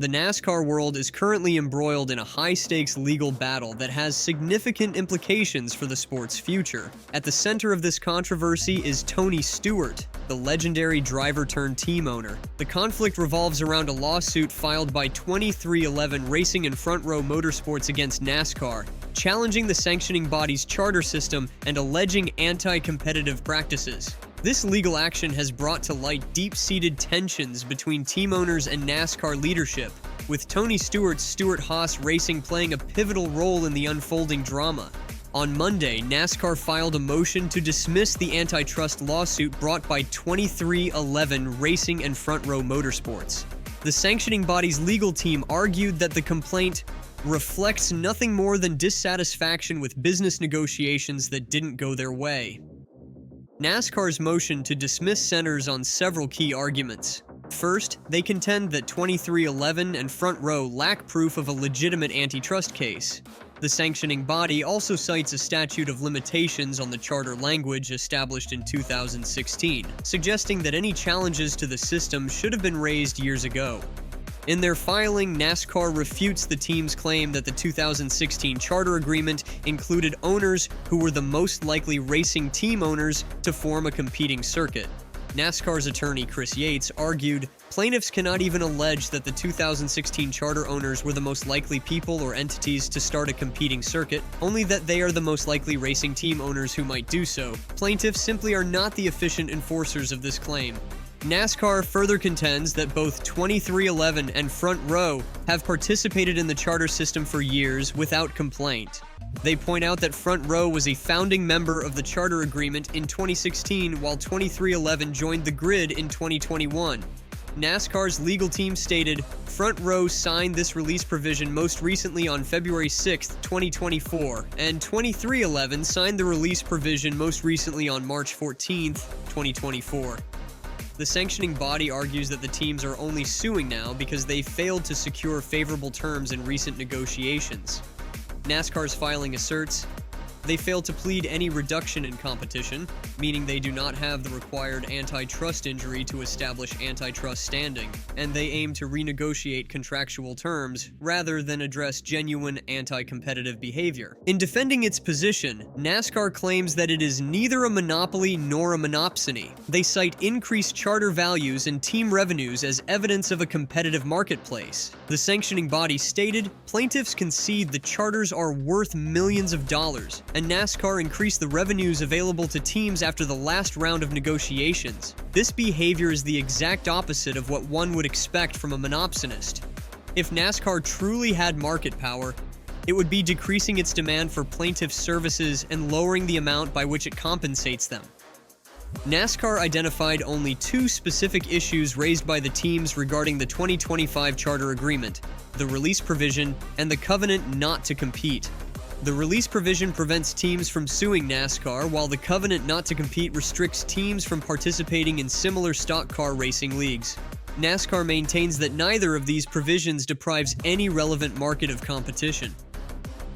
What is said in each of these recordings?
The NASCAR world is currently embroiled in a high-stakes legal battle that has significant implications for the sport's future. At the center of this controversy is Tony Stewart, the legendary driver-turned-team owner. The conflict revolves around a lawsuit filed by 2311 Racing and Front Row Motorsports against NASCAR, challenging the sanctioning body's charter system and alleging anti-competitive practices. This legal action has brought to light deep-seated tensions between team owners and NASCAR leadership, with Tony Stewart-Haas Racing playing a pivotal role in the unfolding drama. On Monday, NASCAR filed a motion to dismiss the antitrust lawsuit brought by 2311 Racing and Front Row Motorsports. The sanctioning body's legal team argued that the complaint reflects nothing more than dissatisfaction with business negotiations that didn't go their way. NASCAR's motion to dismiss centers on several key arguments. First, they contend that 2311 and Front Row lack proof of a legitimate antitrust case. The sanctioning body also cites a statute of limitations on the charter language established in 2016, suggesting that any challenges to the system should have been raised years ago. In their filing, NASCAR refutes the team's claim that the 2016 charter agreement included owners who were the most likely racing team owners to form a competing circuit. NASCAR's attorney Chris Yates argued, plaintiffs cannot even allege that the 2016 charter owners were the most likely people or entities to start a competing circuit, only that they are the most likely racing team owners who might do so. Plaintiffs simply are not the efficient enforcers of this claim. NASCAR further contends that both 2311 and Front Row have participated in the charter system for years without complaint. They point out that Front Row was a founding member of the charter agreement in 2016 while 2311 joined the grid in 2021. NASCAR's legal team stated, Front Row signed this release provision most recently on February 6, 2024, and 2311 signed the release provision most recently on March 14, 2024. The sanctioning body argues that the teams are only suing now because they failed to secure favorable terms in recent negotiations. NASCAR's filing asserts, they failed to plead any reduction in competition, meaning they do not have the required antitrust injury to establish antitrust standing, and they aim to renegotiate contractual terms rather than address genuine anti-competitive behavior. In defending its position, NASCAR claims that it is neither a monopoly nor a monopsony. They cite increased charter values and team revenues as evidence of a competitive marketplace. The sanctioning body stated, plaintiffs concede the charters are worth millions of dollars, and NASCAR increased the revenues available to teams after the last round of negotiations. This behavior is the exact opposite of what one would expect from a monopsonist. If NASCAR truly had market power, it would be decreasing its demand for plaintiffs' services and lowering the amount by which it compensates them. NASCAR identified only two specific issues raised by the teams regarding the 2025 charter agreement: the release provision and the covenant not to compete. The release provision prevents teams from suing NASCAR, while the covenant not to compete restricts teams from participating in similar stock car racing leagues. NASCAR maintains that neither of these provisions deprives any relevant market of competition.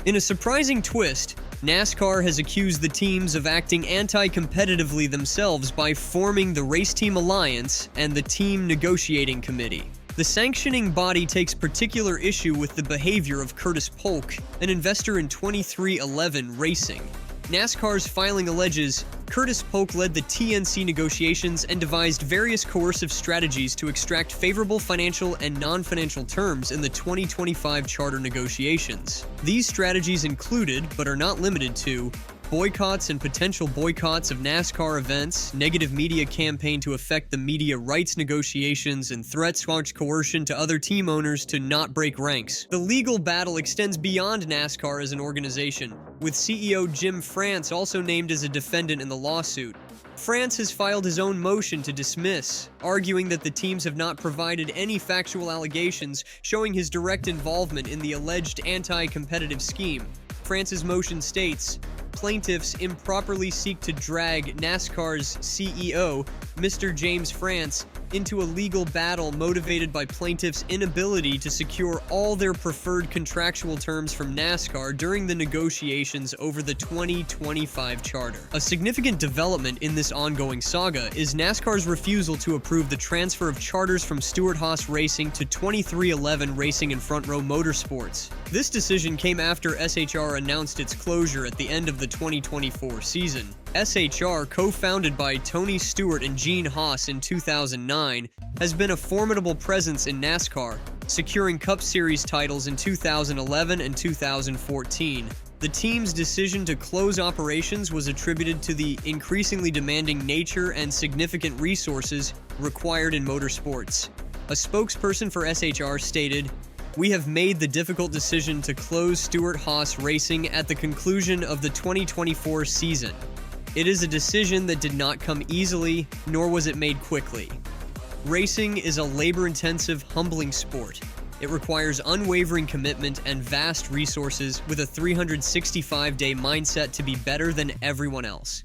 In a surprising twist, NASCAR has accused the teams of acting anti-competitively themselves by forming the Race Team Alliance and the Team Negotiating Committee. The sanctioning body takes particular issue with the behavior of Curtis Polk, an investor in 2311 Racing. NASCAR's filing alleges Curtis Polk led the TNC negotiations and devised various coercive strategies to extract favorable financial and non-financial terms in the 2025 charter negotiations. These strategies included, but are not limited to, boycotts and potential boycotts of NASCAR events, negative media campaign to affect the media rights negotiations, and threats or coercion to other team owners to not break ranks. The legal battle extends beyond NASCAR as an organization, with CEO Jim France also named as a defendant in the lawsuit. France has filed his own motion to dismiss, arguing that the teams have not provided any factual allegations showing his direct involvement in the alleged anti-competitive scheme. France's motion states, plaintiffs improperly seek to drag NASCAR's CEO, Mr. James France, into a legal battle motivated by plaintiffs' inability to secure all their preferred contractual terms from NASCAR during the negotiations over the 2025 charter. A significant development in this ongoing saga is NASCAR's refusal to approve the transfer of charters from Stewart-Haas Racing to 2311 Racing and Front Row Motorsports. This decision came after SHR announced its closure at the end of the 2024 season. SHR, co-founded by Tony Stewart and Gene Haas in 2009, has been a formidable presence in NASCAR, securing Cup Series titles in 2011 and 2014. The team's decision to close operations was attributed to the increasingly demanding nature and significant resources required in motorsports. A spokesperson for SHR stated, "We have made the difficult decision to close Stewart-Haas Racing at the conclusion of the 2024 season. It is a decision that did not come easily, nor was it made quickly. Racing is a labor-intensive, humbling sport. It requires unwavering commitment and vast resources with a 365-day mindset to be better than everyone else.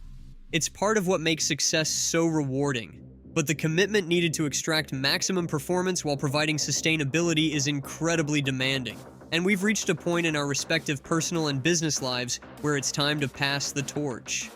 It's part of what makes success so rewarding. But the commitment needed to extract maximum performance while providing sustainability is incredibly demanding. And we've reached a point in our respective personal and business lives where it's time to pass the torch."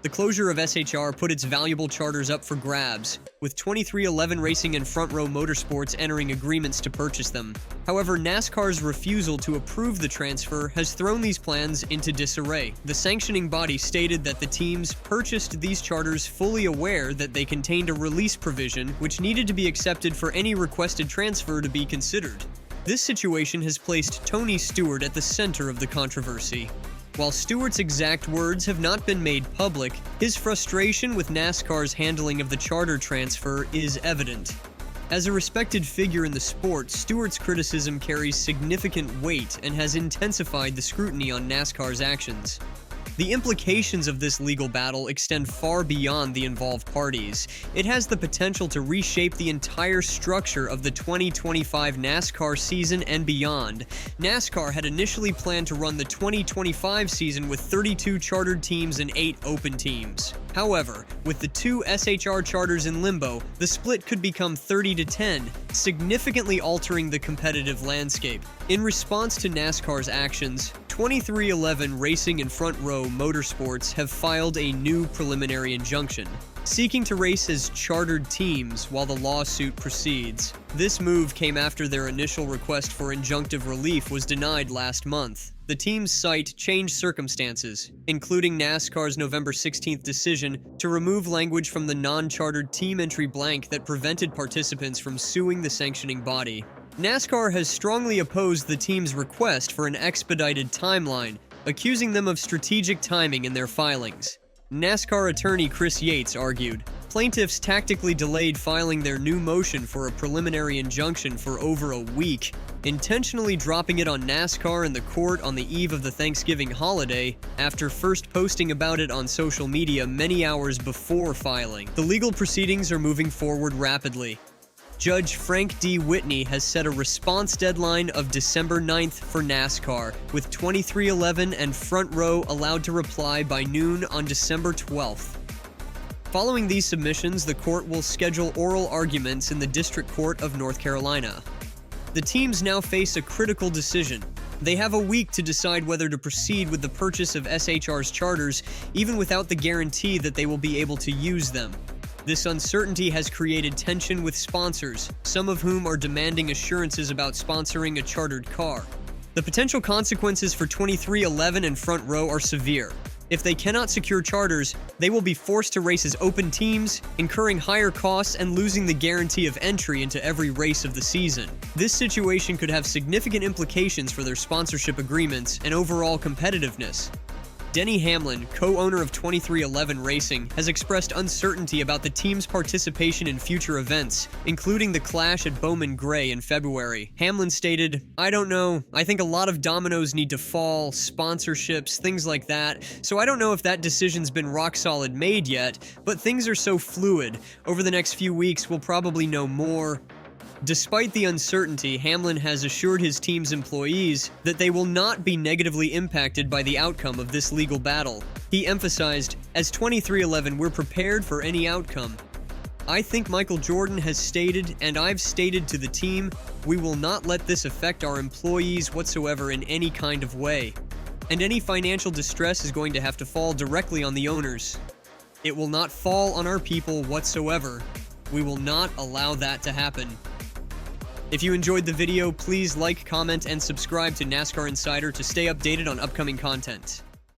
The closure of SHR put its valuable charters up for grabs, with 2311 Racing and Front Row Motorsports entering agreements to purchase them. However, NASCAR's refusal to approve the transfer has thrown these plans into disarray. The sanctioning body stated that the teams purchased these charters fully aware that they contained a release provision which needed to be accepted for any requested transfer to be considered. This situation has placed Tony Stewart at the center of the controversy. While Stewart's exact words have not been made public, his frustration with NASCAR's handling of the charter transfer is evident. As a respected figure in the sport, Stewart's criticism carries significant weight and has intensified the scrutiny on NASCAR's actions. The implications of this legal battle extend far beyond the involved parties. It has the potential to reshape the entire structure of the 2025 NASCAR season and beyond. NASCAR had initially planned to run the 2025 season with 32 chartered teams and 8 open teams. However, with the 2 SHR charters in limbo, the split could become 30-10, significantly altering the competitive landscape. In response to NASCAR's actions, 2311 Racing and Front Row Motorsports have filed a new preliminary injunction, seeking to race as chartered teams while the lawsuit proceeds. This move came after their initial request for injunctive relief was denied last month. The teams cite changed circumstances, including NASCAR's November 16th decision to remove language from the non-chartered team entry blank that prevented participants from suing the sanctioning body. NASCAR has strongly opposed the team's request for an expedited timeline, accusing them of strategic timing in their filings. NASCAR attorney Chris Yates argued, "Plaintiffs tactically delayed filing their new motion for a preliminary injunction for over a week, intentionally dropping it on NASCAR and the court on the eve of the Thanksgiving holiday after first posting about it on social media many hours before filing. The legal proceedings are moving forward rapidly. Judge Frank D. Whitney has set a response deadline of December 9th for NASCAR, with 2311 and Front Row allowed to reply by noon on December 12th. Following these submissions, the court will schedule oral arguments in the District Court of North Carolina. The teams now face a critical decision. They have a week to decide whether to proceed with the purchase of SHR's charters, even without the guarantee that they will be able to use them. This uncertainty has created tension with sponsors, some of whom are demanding assurances about sponsoring a chartered car. The potential consequences for 2311 and Front Row are severe. If they cannot secure charters, they will be forced to race as open teams, incurring higher costs and losing the guarantee of entry into every race of the season. This situation could have significant implications for their sponsorship agreements and overall competitiveness. Denny Hamlin, co-owner of 2311 Racing, has expressed uncertainty about the team's participation in future events, including the clash at Bowman Gray in February. Hamlin stated, "I don't know. I think a lot of dominoes need to fall, sponsorships, things like that. So I don't know if that decision's been rock solid made yet, but things are so fluid. Over the next few weeks, we'll probably know more." Despite the uncertainty, Hamlin has assured his team's employees that they will not be negatively impacted by the outcome of this legal battle. He emphasized, "As 2311, we're prepared for any outcome." I think Michael Jordan has stated, and I've stated to the team, we will not let this affect our employees whatsoever in any kind of way. And any financial distress is going to have to fall directly on the owners. It will not fall on our people whatsoever. We will not allow that to happen. If you enjoyed the video, please like, comment, and subscribe to NASCAR Insider to stay updated on upcoming content.